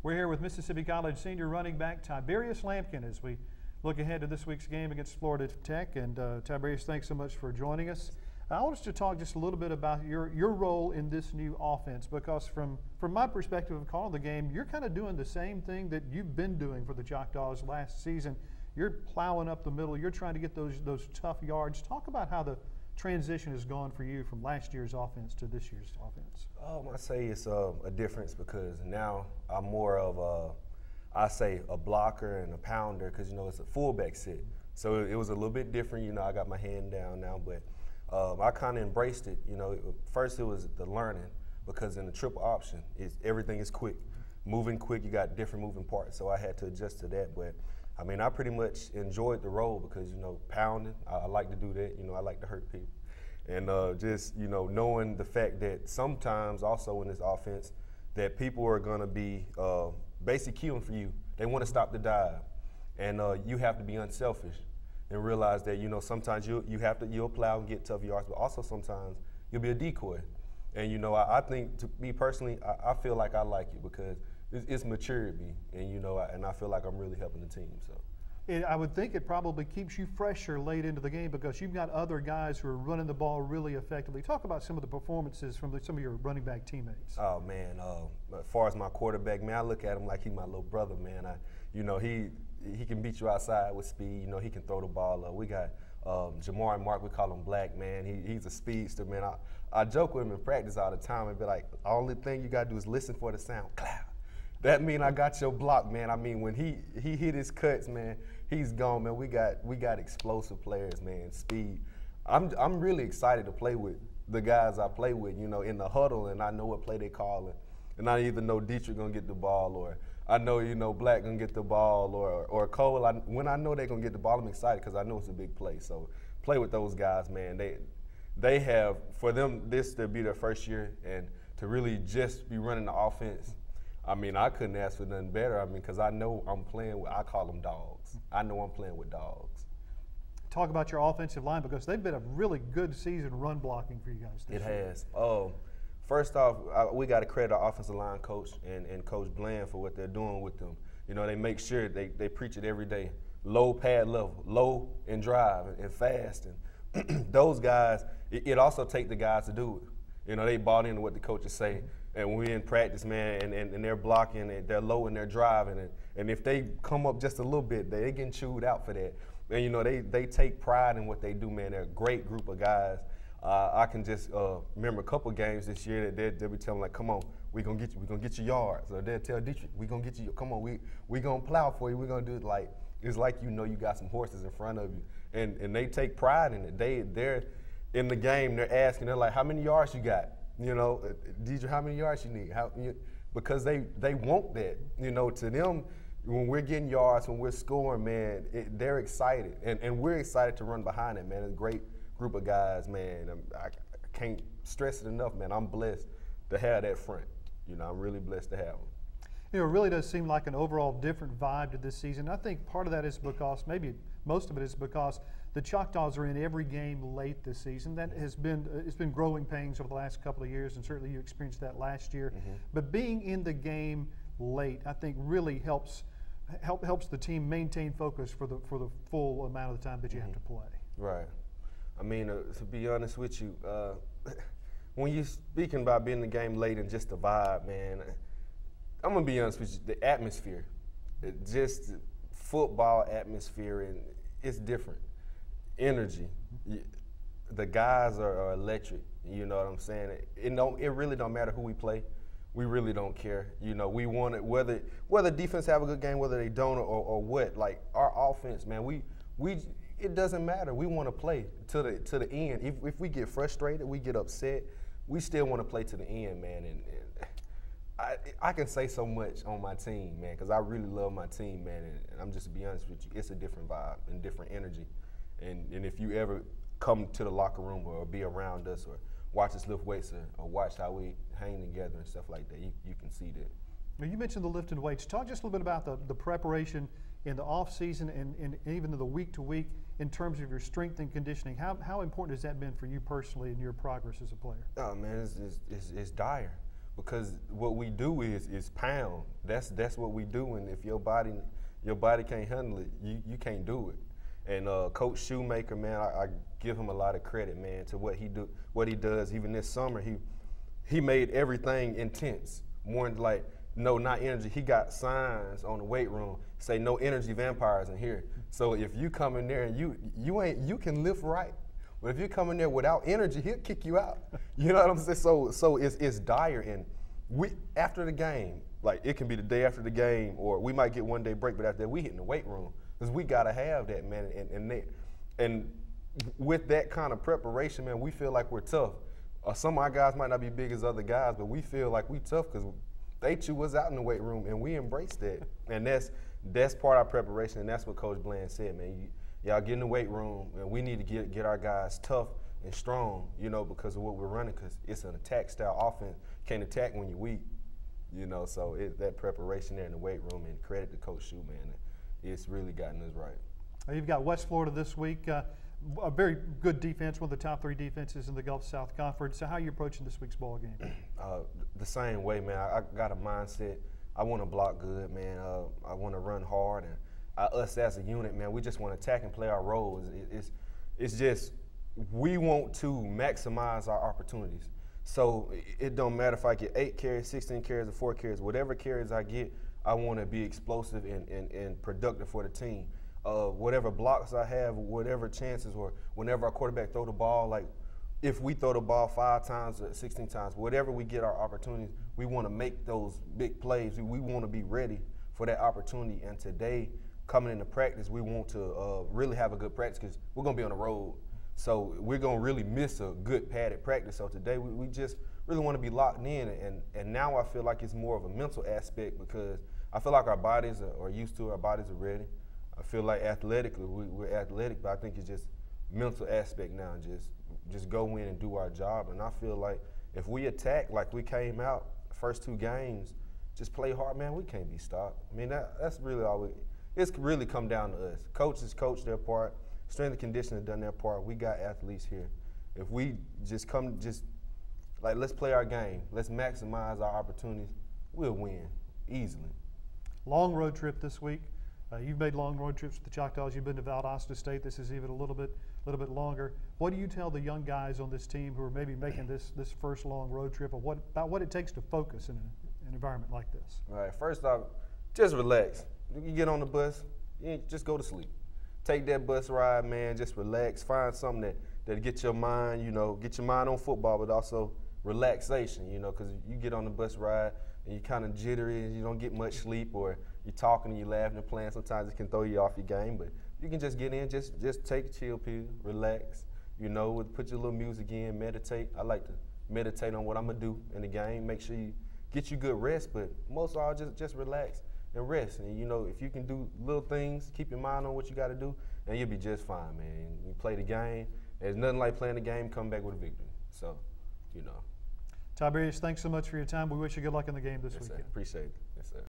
We're here with Mississippi College senior running back Tiberias Lampkin as we look ahead to this week's game against Florida Tech. And Tiberias, thanks so much for joining us. I want us to talk just a little bit about your role in this new offense, because from my perspective of calling the game, you're kind of doing the same thing that you've been doing for the Choctaws last season. You're plowing up the middle. You're trying to get those tough yards. Talk about how the transition has gone for you from last year's offense to this year's offense. I say it's a difference because now I'm more of a blocker and a pounder, because it's a fullback set. So it was a little bit different. I got my hand down now, but I kind of embraced it. First it was the learning, because in the triple option, everything is quick, moving quick. You got different moving parts, so I had to adjust to that. But I mean, I pretty much enjoyed the role because pounding. I like to do that. I like to hurt people. And just, knowing the fact that sometimes also in this offense that people are going to be basically queuing for you. They want to stop the dive. And you have to be unselfish and realize that, sometimes you'll plow and get tough yards, but also sometimes you'll be a decoy. And, I think, to me personally, I feel like I like it because it's maturity, and, and I feel like I'm really helping the team. So. I would think it probably keeps you fresher late into the game because you've got other guys who are running the ball really effectively. Talk about some of the performances from some of your running back teammates. Oh, man. As far as my quarterback, man, I look at him like he's my little brother, man. He can beat you outside with speed. He can throw the ball up. We got Jamar and Mark, we call him Black, man. He's a speedster, man. I joke with him in practice all the time and be like, the only thing you got to do is listen for the sound. Clap. That mean I got your block, man. I mean, when he hit his cuts, man, he's gone, man. We got explosive players, man. Speed. I'm really excited to play with the guys I play with, in the huddle, and I know what play they calling, and I either know Dietrich gonna get the ball, or I know Black gonna get the ball, or Cole. When I know they're gonna get the ball, I'm excited because I know it's a big play. So play with those guys, man. They have, for them, this to be their first year and to really just be running the offense. I mean, I couldn't ask for nothing better. I mean, because I know I'm playing with, I call them dogs. I know I'm playing with dogs. Talk about your offensive line, because they've been a really good season run blocking for you guys this year. It has. First off, we got to credit our offensive line coach and Coach Bland for what they're doing with them. They make sure they preach it every day. Low pad level, low and drive and fast. And those guys, it also take the guys to do it. They bought into what the coaches say. And when we're in practice, man, and they're blocking, and they're low and they're driving, and if they come up just a little bit, they getting chewed out for that. And they take pride in what they do, man. They're a great group of guys. I can just remember a couple games this year that they'll be telling, like, come on, we're gonna get you yards. Or they'll tell Dietrich, we're gonna get you, come on, we gonna plow for you. We're gonna do it it's like you got some horses in front of you, and they take pride in it. They're in the game. They're asking, they're like, how many yards you got? Dietrich, how many yards you need? Because they want that. To them, when we're getting yards, when we're scoring, man, they're excited. And we're excited to run behind it, man. It's a great group of guys, man. I can't stress it enough, man. I'm blessed to have that front. I'm really blessed to have them. It really does seem like an overall different vibe to this season. I think part of that is because, maybe most of it is because the Choctaws are in every game late this season. That has been it's been growing pains over the last couple of years, and certainly you experienced that last year. Mm-hmm. But being in the game late, I think, really helps the team maintain focus for the full amount of the time that you have to play. Right. I mean, to be honest with you, when you're speaking about being in the game late and just the vibe, man, I'm gonna be honest with you. The atmosphere, just football atmosphere, and it's different. Energy, the guys are electric. You know what I'm saying? It really don't matter who we play. We really don't care. We want it whether defense have a good game, whether they don't or what. Like our offense, man, it doesn't matter. We want to play to the end. If we get frustrated, we get upset, we still want to play to the end, man. And I can say so much on my team, man, because I really love my team, man. And I'm just to be honest with you, it's a different vibe and different energy. And if you ever come to the locker room or be around us or watch us lift weights or watch how we hang together and stuff like that, you can see that. Now, you mentioned the lifting weights. Talk just a little bit about the preparation in the off season and even the week to week in terms of your strength and conditioning. How important has that been for you personally in your progress as a player? Oh man, it's dire. because what we do is pound. That's what we do, and if your body can't handle it, you can't do it. And Coach Shoemaker, man, I give him a lot of credit, man, to what he does. Even this summer, he made everything intense. More like, no, not energy. He got signs on the weight room say no energy vampires in here. So if you come in there and you can lift right, but if you come in there without energy, he'll kick you out. You know what I'm saying? So it's dire. And after the game, like it can be the day after the game, or we might get 1 day break, but after that we hit in the weight room because we gotta have that, man. And with that kind of preparation, man, we feel like we're tough. Some of our guys might not be big as other guys, but we feel like we tough because they chew us out in the weight room, and we embrace that. And that's part of our preparation, and that's what Coach Bland said, man. Y'all get in the weight room, and we need to get our guys tough and strong, you know, because of what we're running, because it's an attack-style offense. Can't attack when you're weak, you know. So that preparation there in the weight room, and credit to Coach Shoe, man. It's really gotten us right. You've got West Florida this week. A very good defense, one of the top 3 defenses in the Gulf South Conference. So how are you approaching this week's ball game? The same way, man. I got a mindset. I want to block good, man. I want to run hard, and us as a unit, man, we just want to attack and play our roles. It's just we want to maximize our opportunities. So it don't matter if I get 8 carries, 16 carries, or 4 carries. Whatever carries I get, I want to be explosive and productive for the team. Whatever blocks I have, whatever chances, or whenever our quarterback throw the ball, like if we throw the ball 5 times or 16 times, whatever we get our opportunities, we want to make those big plays. We want to be ready for that opportunity. And today, coming into practice, we want to really have a good practice because we're going to be on the road. So we're going to really miss a good padded practice. So today, we just really want to be locked in. And now I feel like it's more of a mental aspect because I feel like our bodies are used to it. Our bodies are ready. I feel like athletically, we're athletic, but I think it's just mental aspect now. Just go in and do our job. And I feel like if we attack like we came out the first 2 games, just play hard, man, we can't be stopped. I mean, that's really all it's really come down to us. Coaches coach their part. Strength and conditioning done their part. We got athletes here. If we let's play our game. Let's maximize our opportunities. We'll win easily. Long road trip this week. You've made long road trips with the Choctaws. You've been to Valdosta State. This is even a little bit longer. What do you tell the young guys on this team who are maybe making this first long road trip, about what it takes to focus in an environment like this? All right. First off, just relax. You get on the bus, just go to sleep. Take that bus ride, man. Just relax. Find something that get your mind, get your mind on football, but also relaxation, because you get on the bus ride and you're kind of jittery and you don't get much sleep, or you're talking and you're laughing and playing. Sometimes it can throw you off your game, but you can just get in, just take a chill pill, relax, put your little music in, meditate. I like to meditate on what I'm going to do in the game, make sure you get you good rest, but most of all, just relax and rest. And, if you can do little things, keep your mind on what you got to do, and you'll be just fine, man. You play the game. There's nothing like playing the game, come back with a victory. So, Tiberias, thanks so much for your time. We wish you good luck in the game this weekend. Sir. Appreciate it. Yes, sir.